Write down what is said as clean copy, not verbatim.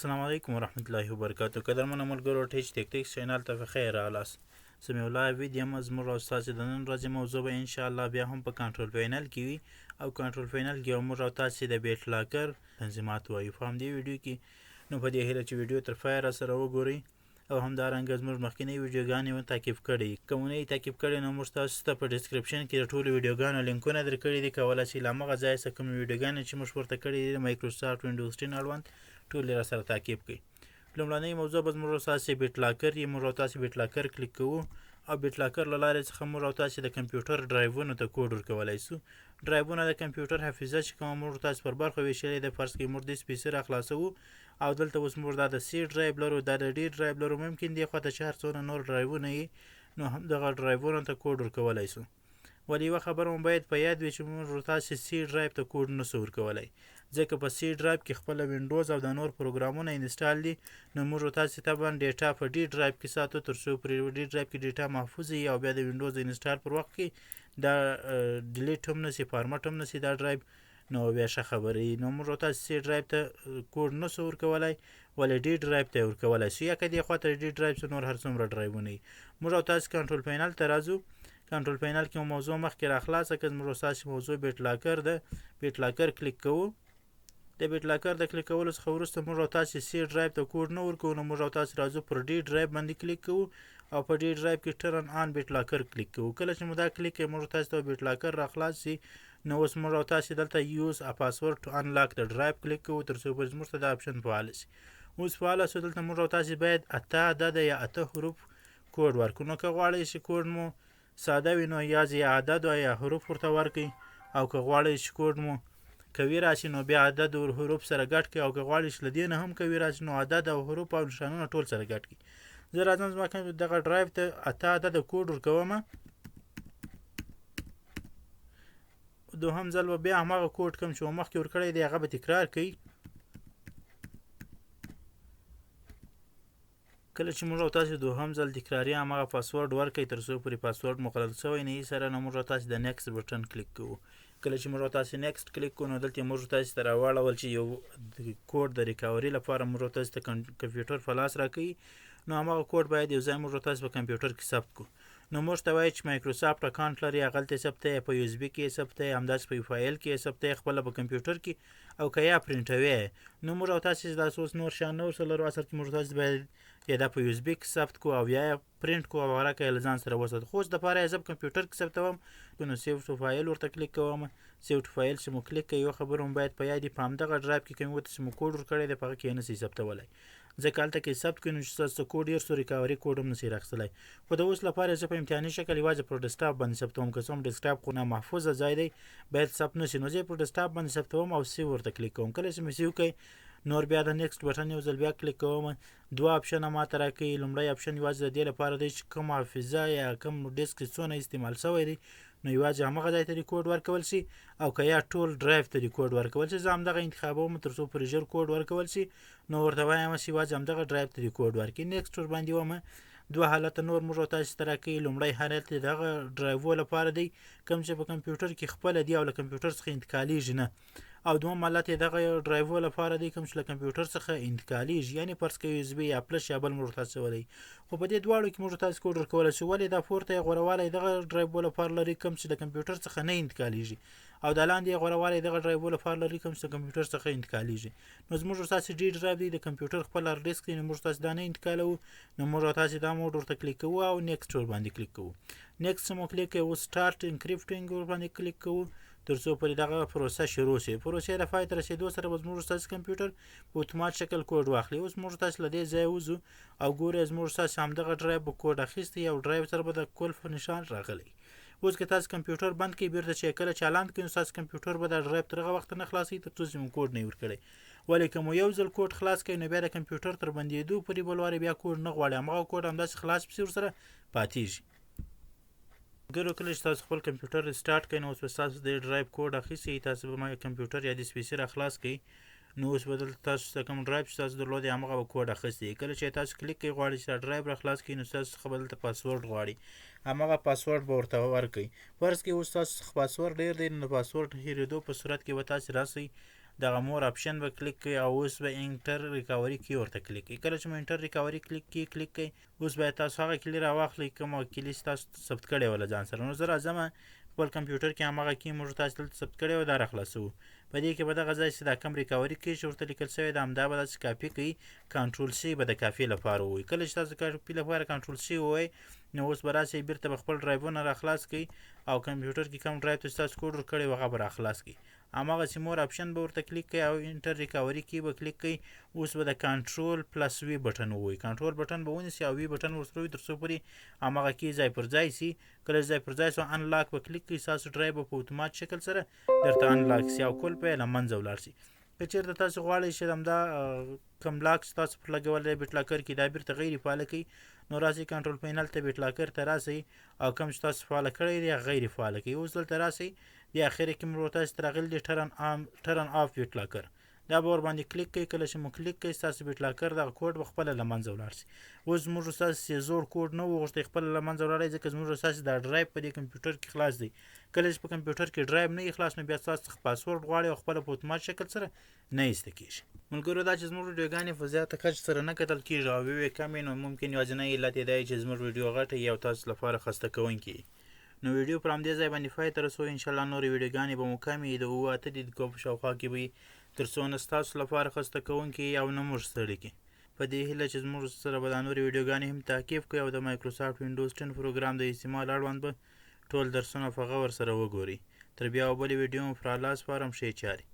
السلام علیکم ورحمت الله وبرکاتو. قدرمنو ملګرو، ټیچ ټیکټیکس چینل ته په خیر راغلاست. سمیع الله عبید یم. زموږ او ستاسې د نن ورځې موضوع به انشاءالله بیا هم په کنټرول پینل کې وي او کنټرول پینل کې موږ او تاسې د بیټ لاکر تنظیمات وایو. په همدې ویډیو کې نو په دې هیله چې ویډیو تر پایه راسره وګورئ او همدارنګه زموږ مخکینی ویډیوګانې مو تعقیب کړئ. که مو نه یې تعقیب کړی نو موږ تاسو ته په ډسکرپشن کې د ټولو ویډیوګانو لینکونه درکړي دي. کولی شئ له همغه ځایه څخه کومې ویډیوګانې چې موږ ورته کړي دي د مایکروسافټ وینډوز 10 اړوند ټولې راسره تعقیب کړئ. لومړنۍ موضوع به زموږ او تاسې بیټ لاکر یې. موږ او تاسې بیټ لاکر کلیک کوو او بیټ لاکر له لارې څخه موږ او تاسې د کمپیوټر ډرایوونو ته کوډ ورکولی شو. ډرایوونه د کمپیوټر حافظه چې کومه موږ تاسې پر برخه ویشلې ده، فرض کړئ موږ دې سپیسي راخلاصوو او دلته اوس موږ دا د سی ډرایو لرو، دا د ډي ډرایو لرو. ممکن دې خواته چې هر څونه نور ډرایوونه یې نو هم دغه ډرایوونو ته کوډ ورکولی شو. ولې یوه خبره مو باید په یاد وي چې موږ تاسې سی ډرایو ته کوډ نسو ورکولی، ځکه په سی ډرایو کې خپله وینډوز او د نور پروګرامونه انسټال دي. نو موږ تاسې طبعا ډیټا په ډي ډرایو کې ساتو تر څو پرې ډي ډرایو کې ډیټا محفوظ وي او بیا د وینډوز د انسټال پر وخت کې دا ډیلیټ هم نسي، فارمټ هم نسي دا ډرایو، نو بیا ښه خبره وي. نو موږ تاسې سی ډرایو ته کوډ نسو ورکولی، ولې ډي ډرایو ته یې ورکولی شو، یا که دې خواته ډي ډرایو څه نور هر څومره ډرایوونه وي. موږ او تاسې کنټرول پینل ته راځو. کنټرول پینل کې موضوع مخکې راخلاصه کړه. زموږ تاسې موضوع بیټ لاکر ده. بیټ لاکر کلیک کوو. د بیټ لاکر د کلیک کولو څخه وروسته موږ او تاسې سی ډرایو ته کوډ نه ورکوو، نو موږ او تاسې راځو پر ډي ډرایو باندې کلیک کوو او په ډي ډرایو کې ټرن آن بیټ لاکر کلیک کوو. کله چې مو دا کلیک کوي موږ تاسې ته بیټ لاکر راخلاص شي، نو اوس موږ او تاسې دلته یوز ا پاسورډ ټو انلاک د ډرایو کلیک کوو تر څو پورې زموږ ته دا اپشن فعال شي. اوس فعاله شو. دلته موږ او تاسې باید 8 عدده یا 8 حروف کوډ ورکړو. نو که غواړئ چې کوډ مو ساده وي نو یوازې عدد یا حروف ورته ورکړئ، او که غواړئ چې کوډ مو کوي راشي نو بیا عدد او حروف سره ګډ کړئ، او که غواړئ چې له دې نه هم کوي راشي نو عدد او حروف او نښانونه ټول سره ګډ کړئ. زه راځم زما دغه ډرایو ته 8 عدده کوډ ورکومه. دوهم ځل به بیا همغه کوډ کوم چې مخکې ورکړی دی هغه به تکرار کوي. کله چې موږ او تاسې دوهم ځل تکراري همغه پاسورډ ورکړئ تر څو پورې پاسورډ مقرر شوی نه وي سره، نو موږ او تاسې د نیکسټ بټن کلیک کوو. کله چې موږ او تاسې نیکسټ کلیک کوو نو دلته موږ تاسې ته راواړول چې یو کوډ د ریکاوري لپاره موږ او تاسې ته کمپیوټر په لاس راکوي، نو همغه کوډ باید یو ځای موږ او تاسې په کمپیوټر کې ثبت کړو. نو موږ ته وایي چې مایکروسافټ اکاونټ لري، هغلته یې ثبت یا په یو اس بي کې یې ثبت یا همداسې په فایل کې یې ثبت خپله په کمپیوټر کې، او که یا پرنټوي نو موږ او تاسې داسې اوس نور شیان نه ورسره لرو. اصل کې موږ تاسې باید یا دا په یو اس بي کې ثبت کړو او یا پرنټ کړو او هغه که یې له ځان سره وساتو. خو اوس دپاره یې زه په کمپیوټر کې ثبتوم، نو سیو ټو فایل ورته کلیک کوم. سیو ټو فایل چې مو کلیک کوي، یوه خبره مو باید په یاد وي په همدغه ډرایو کې کوم چې مو کوډ ورکړی دی په هغه کې یې نسئ ثبتولی، ځکه هلته کې ثبت کړئ نو چې ستاسو کوډ هېر شو ریکاوري کوډ هم نسئ راخیستلی. خو د اوس لپاره زه په امتحاني شکل یوازې پر ډسکټاپ باندې ثبتوم، که څه هم ډسکټاپ خو نامحفوظه ځای دی باید ثبت نشي، نو زه یې پر ډسکټاپ باندې ثبتوم او سیو ورته کلیک کوم. کله چې مې سیو کوي نور بیا د نیکسټ بټن یو ځل بیا کلیک کوم. دوه اپشنه ماته راکوي. لومړی اپشن یوازې د دې لپاره دی چې کوم حافظه یا کوم ډیسک کې څونه استعمال شوی دی نو یوازې همغه ځای ته دې کوډ ورکول شي، او که یا ټول ډرایو ته دې کوډ ورکول شي. زه همدغه انتخابوم تر څو پورې ژر کوډ ورکول شي، نو ورته وایم چې یوازې همدغه ډرایو ته دې کوډ ورکړي. نیکسټ ورباندې ومه. دوه حالته نور موږ او تاسې ته راکوي. لومړی حالت د هغه ډرایوو لپاره دی کوم چې په کمپیوټر کې خپله دي او له کمپیوټر څخه انتقالیږي نه، او دوم حالت یې دغه ډرایوو لپاره دی کوم چې له کمپیوټر څخه انتقالیږي، یعنې فرض کړئ یو اس بي یا فلش یا بل موږ ورته اچولی. خو په دې دواړو کې موږ تاسې کوډ ورکولی شو. ولې دا پورته یې غوره دغه ډرایوو لپاره لري کوم چې له کمپیوټر څخه نه انتقالیږي، او د لاندې یې غوره دغه ډرایوو لپاره لري کوم چې د کمپیوټر څخه انتقالیږي. نو زموږ تاسې ډي ډرایو دی د کمپیوټر خپل هارډ ډسک دی، نو موږ تاسې دا نه انتقالوو، نو موږ تاسې دا موډ ورته کلیک کوو او نیکسټ ورباندې کلیک کوو. نیکسټ مو کلیک کوي، اوس سټارټ انکریپټینګ ورباندې کلیک کوو تر څو پورې دغه پروسه شروع شي. پروسې د پای ته رسېدو سره به زموږ ستاسې کمپیوټر په اتومات شکل کوډ واخلي. اوس موږ تاسې له دې ځایه وځو او ګورئ زموږ ستاسې همدغه ډرایو به کوډ اخیستی او ډرایو سره به د کلف نشان راغلی. اوس که تاسې کمپیوټر بند کړئ بیرته چې کله چالان کړئ نو ستاسې کمپیوټر به دا ډرایو تر هغه وخته نه خلاصوي تر څو چې مو کوډ نه وي ورکړی. ولې که مو یو ځل کوډ خلاص کړئ نو بیا د کمپیوټر تر بندېدو پورې بل وارې بیا کوډ نه غواړي، همغه کوډ همداسې خلاص پسې ورسره پاتېږي. ګرو کله چې تاسو خپل کمپیوټر ریسټارټ کړئ نو اوس به ستاسو د ډرایو کوډ اخیستی، تاسو به ما کمپیوټر یا د سپیسي راخلاص کړئ، نو اوس به دلته تاسو ته کوم ډرایو چې تاسو درلودی همغه به کوډ اخیستی. کله چې تاسو کلیک کوئ غواړئ چې دا ډرایو راخلاص کړئ نو ستاسو څخه به دلته پاسورډ غواړي، همغه پاسورډ به ورته ورکړئ. فرض کړئ اوس تاسو څخه پاسورډ ډېر دی نو د پاسورډ هېرېدو په صورت کې به تاسې راسئ دغه مور اپشن به کلیک کوئ او اوس به انټر ریکاوري کی ورته کلیک کوئ. کله چې مو انټر ریکاوري کلیک کوئ اوس باید تاسو هغه کلی راواخلئ کومه کلي چې تاسو ثبت کړې وه له ځان سره. نو زه راځم خپل کمپیوټر کې همغه کی موږ تاسو دلته ثبت کړې وه دا راخلاصوو. په دې کې به دغه ځای چې دا کم ریکاوري کی چې ورته لیکل شوی ده همدا به داسې کاپي کوئ، کنټرول سی به د کافي لپاره ووایي. کله چې تاسو کافي لپاره کنټرول سی ووایي نو اوس به راسئ بیرته به خپل ډرایوونه راخلاص کړئ او کمپیوټر کې کوم ډرایو ته چې تاسو کوډ ورکړی وو هغه به راخلاص کړئ. هماغسې مور اپشن به ورته کلیک کوئ او انټر ریکاوري کی به کلیک کوئ. اوس به د کنټرول پلس وی بټن ووایي، کنټرول بټن به ونیسئ او وی بټن ورسره ووایي تر څو پورې همغه کی ځای پر ځای سي. کله چې ځای پر ځای سو انلاک به کلیک کړئ، ستاسو ډرایو به په اتومات شکل سره درته انلاک سي او کل به یې له منځه ولاړ سي. که چېرته تاسو غواړئ چې همدا کوم لاک چې تاسو پر لګولی دی بیټ لاکر کې دا بیرته غیر فعاله کړئ نو راسئ کنټرول پینل ته بیټ لاکر ته راسئ او کوم چې تاسو فعاله کړی دی هغه غیر فعاله کړئ. اوس دلته راسئ د اخر کې مو تاسو ته راغلی دی ټرن آف بیټ لاکر، دا به ورباندې کلیک کوئ. کله چې مو کلیک کوئ ستاسو بیټ لاکر دغه کوډ به خپله له منځه ولاړ سي. اوس موږ ستاسې زوړ کوډ نه وغوښتی خپله له منځه ولاړی ځکه زموږ ستاسې دا ډرایو په دې کمپیوټر کې خلاص دی. کله چې په کمپیوټر کې ډرایو نه وي خلاص نو بیا ستاسو څخه پاسورډ غواړي او خپله په اتومات شکل سره نه ایسته کېږي. ملګرو دا چې زموږ ویډیوګانې په زیاته کچه سره نه کتل کېږي او ویې کمې نو ممکن یوازینی علت یې دا چې زموږ ویډیو غټه وي او تاسو لپاره خسته کوونکې وي. نو ویډیو پر همدې ځای باندې پای ته رسوو. انشاءالله نورې ویډیوګانې به مو کمې د 8 دقیقو په شاوخوا کې به وي تر څو نه ستاسو لپاره خسته کوونکې او نه موږ ستړي کړي. په دې هیله چې زموږ سره به دا نورې ویډیوګانې هم تعقیب کړئ او د مایکروسافټ وینډوز 10 پروګرام د استعمال اړوند به ټول درسونه په هغه ورسره وګورئ. تر بیا او بلې ویډیو مو پر الله سپارم ښې چارې.